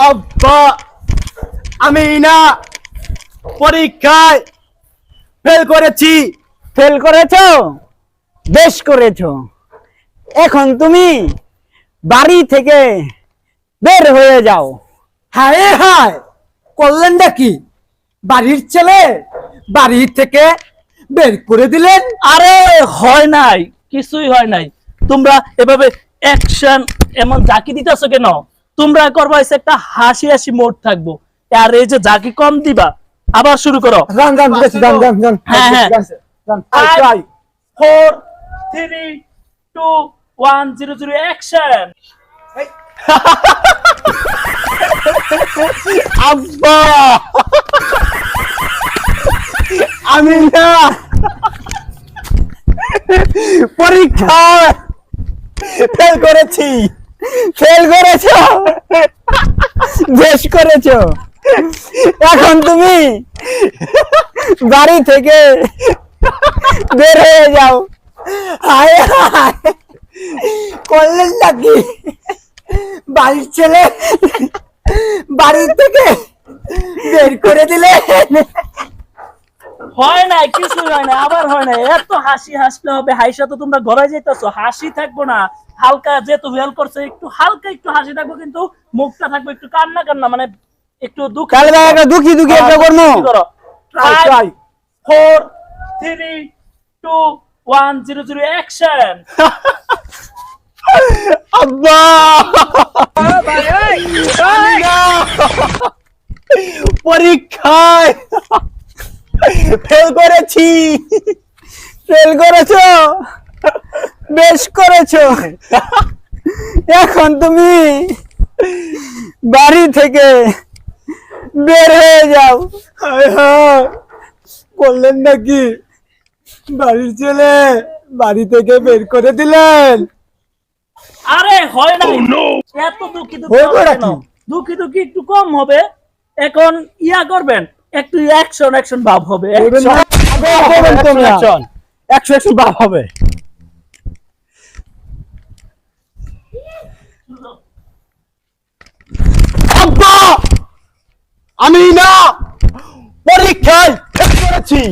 আব্বা আমি না পরীক্ষায় ফেল করেছি। ফেল করেছো? বেশ করেছো। এখন তুমি বাড়ি থেকে বের হয়ে যাও। হায় হায়, করলেনটা কি? বাড়ির ছেলে বাড়ি থেকে বের করে দিলেন। আরে হয় নাই, কিছুই হয় নাই। তোমরা এভাবে অ্যাকশন এমন জাকি দিতেছো কেন? তোমরা করবা একটা হাসি হাসি মোড থাকবো। আর এই যে জাকি কম দিবা, আবার শুরু করো। যান যান যান যান যান। হ্যাঁ, হ্যাঁ। যান 5, 4, 3, 2, 1, 0, 0 অ্যাকশন। আব্বা আমি না পরীক্ষায় ফেল করেছি। ফেল করেছো? বেশ করেছো। এখন তুমি বাড়ি থেকে বের হয়ে যাও। হায় হায়, করলেন নাকি? বাড়ির ছেলে বাড়ি থেকে বের করে দিলে। হয় নাই, কিছুই হয় না, আবার হয় না। এত হাসি হাসলে হবে? হাসি তো তোমরা ঘরে যেতেছো, হাসি থাকবো না। হালকা যেহেতু ফেল করছে, একটু হালকা একটু হাসি থাকবো, কিন্তু মুখটা থাকবে একটু কান্না কান্না, মানে একটু দুঃখ। তাহলে ভাই একটা দুঃখী দুঃখী একটা করবো। Try try 4, 3, 2, 1, 0, 0 action. আব্বা আমি না পরীক্ষায় ফেল করেছি। ফেল করেছো? বেশ করেছো। এখন তুমি বাড়ি থেকে বের হয়ে যাও। হায় হায়, বললেন নাকি? বাড়ির ছেলে বাড়ি থেকে বের করে দিলেন। আরে হয় নাই, এত দুঃখী দুঃখী হয়ে হবে গেল কেন? কি? দুঃখী দুঃখী একটু কম হবে। এখন ইয়া করবেন, একটু অ্যাকশন অ্যাকশন ভাব হবে। করবেন না? করবেন তোমরা। 100 বাপ হবে। আব্বা আমি না পরীক্ষায় ফেল করেছি।